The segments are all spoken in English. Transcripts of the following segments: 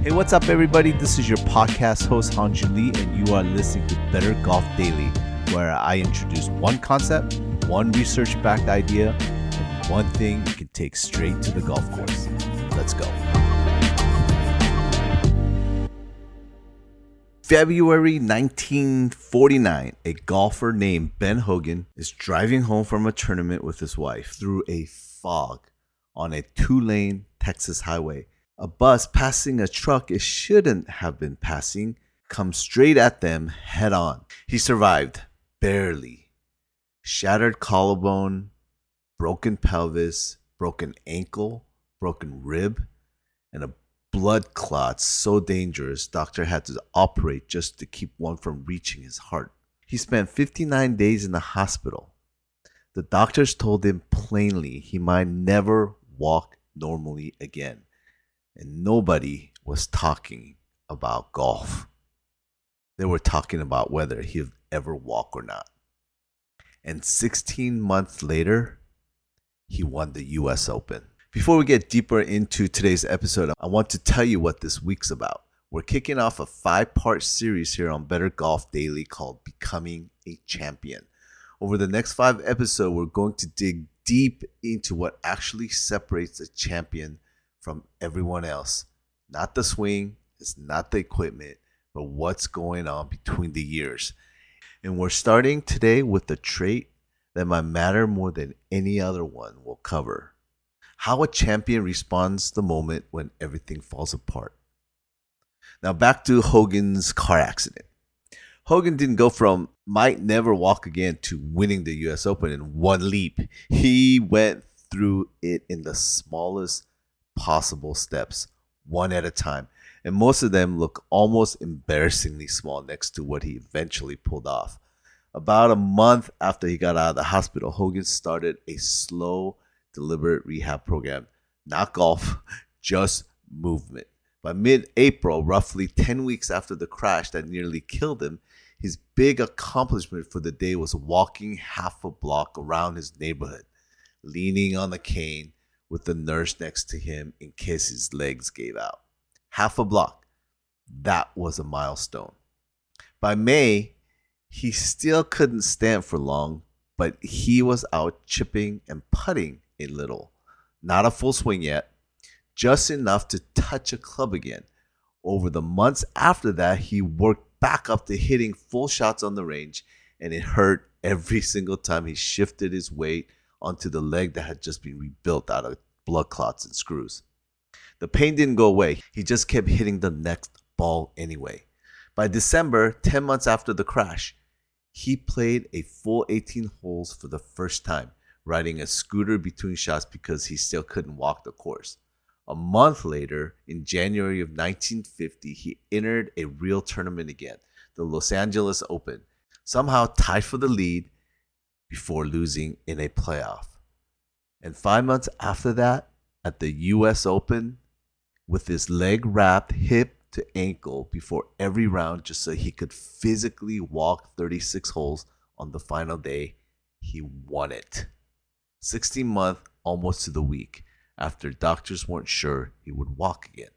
Hey, what's up, everybody? This is your podcast host, Hanjun Lee, and you are listening to Better Golf Daily, where I introduce one concept, one research-backed idea, and one thing you can take straight to the golf course. Let's go. February 1949, a golfer named Ben Hogan is driving home from a tournament with his wife through a fog on a two-lane Texas highway. A bus passing a truck it shouldn't have been passing comes straight at them head on. He survived, barely. Shattered collarbone, broken pelvis, broken ankle, broken rib, and a blood clot so dangerous doctor had to operate just to keep one from reaching his heart. He spent 59 days in the hospital. The doctors told him plainly he might never walk normally again. And nobody was talking about golf. They were talking about whether he'd ever walk or not. And 16 months later, he won the US Open. Before we get deeper into today's episode, I want to tell you what this week's about. We're kicking off a 5-part series here on Better Golf Daily called Becoming a Champion. Over the next 5 episodes, we're going to dig deep into what actually separates a champion from everyone else. Not the swing, it's not the equipment, but what's going on between the years. And we're starting today with the trait that might matter more than any other one we'll cover. How a champion responds the moment when everything falls apart. Now back to Hogan's car accident. Hogan didn't go from might never walk again to winning the US Open in one leap. He went through it in the smallest possible steps, one at a time, and most of them look almost embarrassingly small next to what he eventually pulled off. About a month after he got out of the hospital, Hogan started a slow, deliberate rehab program. Not golf, just movement. By mid-April, roughly 10 weeks after the crash that nearly killed him, his big accomplishment for the day was walking half a block around his neighborhood, leaning on a cane with the nurse next to him in case his legs gave out. Half a block. That was a milestone. By May, he still couldn't stand for long, but he was out chipping and putting a little. Not a full swing yet, just enough to touch a club again. Over the months after that, he worked back up to hitting full shots on the range, and it hurt every single time he shifted his weight onto the leg that had just been rebuilt out of blood clots and screws. The pain didn't go away. He just kept hitting the next ball anyway. By December, 10 months after the crash, he played a full 18 holes for the first time, riding a scooter between shots because he still couldn't walk the course. A month later, in January of 1950, he entered a real tournament again, the Los Angeles Open, somehow tied for the lead before losing in a playoff. And 5 months after that, at the US Open, with his leg wrapped hip to ankle before every round just so he could physically walk 36 holes on the final day, he won it. 16 months, almost to the week, after doctors weren't sure he would walk again.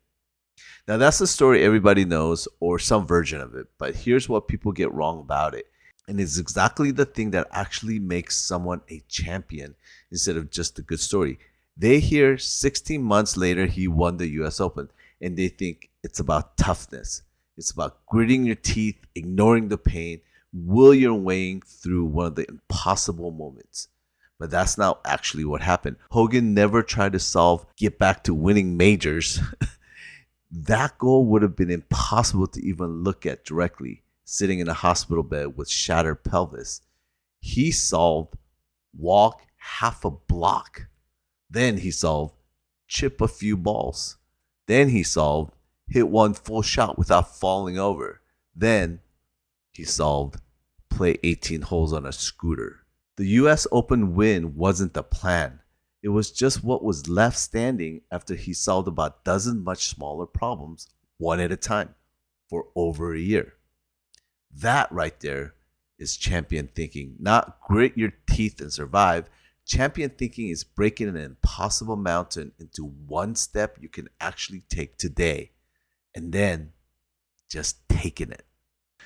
Now that's the story everybody knows, or some version of it, but here's what people get wrong about it. And it's exactly the thing that actually makes someone a champion instead of just a good story. They hear 16 months later he won the US Open, and they think it's about toughness. It's about gritting your teeth, ignoring the pain, will your way through one of the impossible moments. But that's not actually what happened. Hogan never tried to get back to winning majors. That goal would have been impossible to even look at directly, sitting in a hospital bed with shattered pelvis. He solved walk half a block. Then he solved chip a few balls. Then he solved hit one full shot without falling over. Then he solved play 18 holes on a scooter. The US Open win wasn't the plan. It was just what was left standing after he solved about a dozen much smaller problems, one at a time, for over a year. That right there is champion thinking. Not grit your teeth and survive. Champion thinking is breaking an impossible mountain into one step you can actually take today and then just taking it.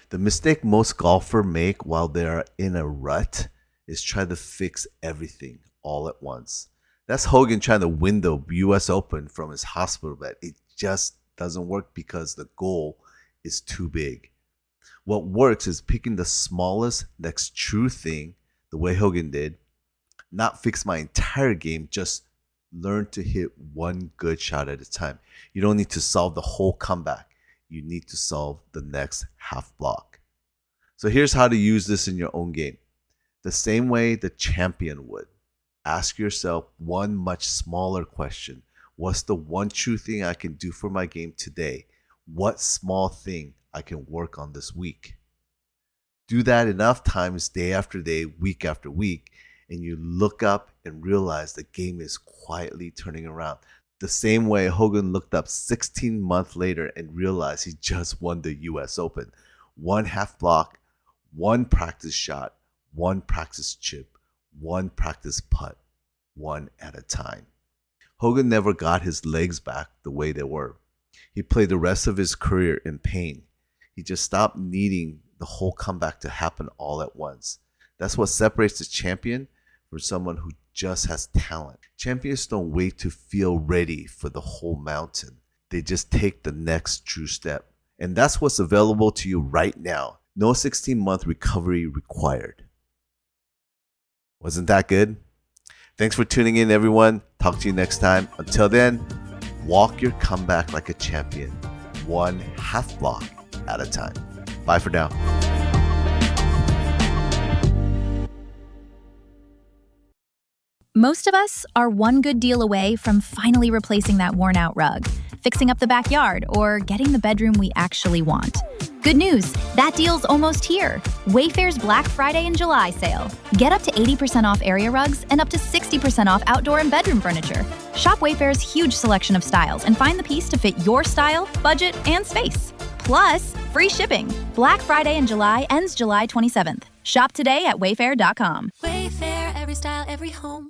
The mistake most golfers make while they're in a rut is try to fix everything all at once. That's Hogan trying to win the US Open from his hospital bed. It just doesn't work because the goal is too big. What works is picking the smallest next true thing, the way Hogan did, not fix my entire game, just learn to hit one good shot at a time. You don't need to solve the whole comeback. You need to solve the next half block. So here's how to use this in your own game. The same way the champion would. Ask yourself one much smaller question. What's the one true thing I can do for my game today? What small thing I can work on this week? Do that enough times, day after day, week after week, and you look up and realize the game is quietly turning around. The same way Hogan looked up 16 months later and realized he just won the US Open. One half block, one practice shot, one practice chip, one practice putt, one at a time. Hogan never got his legs back the way they were. He played the rest of his career in pain. He just stopped needing the whole comeback to happen all at once. That's what separates the champion from someone who just has talent. Champions don't wait to feel ready for the whole mountain. They just take the next true step. And that's what's available to you right now. No 16-month recovery required. Wasn't that good? Thanks for tuning in, everyone. Talk to you next time. Until then, walk your comeback like a champion, one half block at a time. Bye for now. Most of us are one good deal away from finally replacing that worn-out rug, fixing up the backyard, or getting the bedroom we actually want. Good news, that deal's almost here. Wayfair's Black Friday and July sale. Get up to 80% off area rugs and up to 60% off outdoor and bedroom furniture. Shop Wayfair's huge selection of styles and find the piece to fit your style, budget, and space. Plus, free shipping. Black Friday in July ends July 27th. Shop today at wayfair.com. Wayfair, every style, every home.